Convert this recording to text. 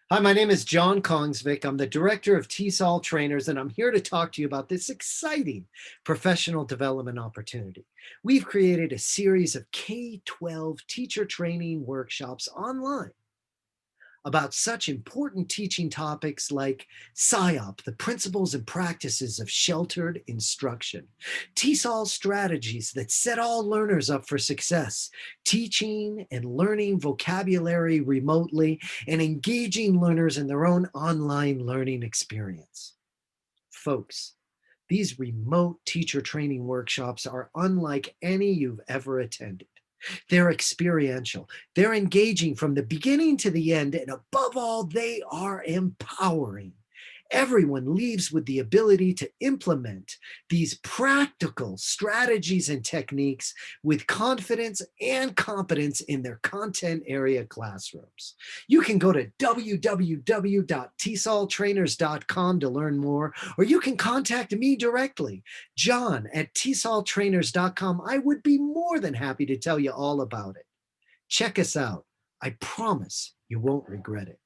Hi, my name is John Kongsvik. I'm the director of TESOL Trainers, and I'm here to talk to you about this exciting professional development opportunity. We've created a series of K12 teacher training workshops online about such important teaching topics like SIOP, the principles and practices of sheltered instruction, TESOL strategies that set all learners up for success, teaching and learning vocabulary remotely, and engaging learners in their own online learning experience. Folks, these remote teacher training workshops are unlike any you've ever attended. They're experiential. They're engaging from the beginning to the end. And above all, they are empowering. Everyone leaves with the ability to implement these practical strategies and techniques with confidence and competence in their content area classrooms. You can go to www.tsoltrainers.com to learn more, or you can contact me directly, John at tsoltrainers.com. I would be more than happy to tell you all about it. Check us out. I promise you won't regret it.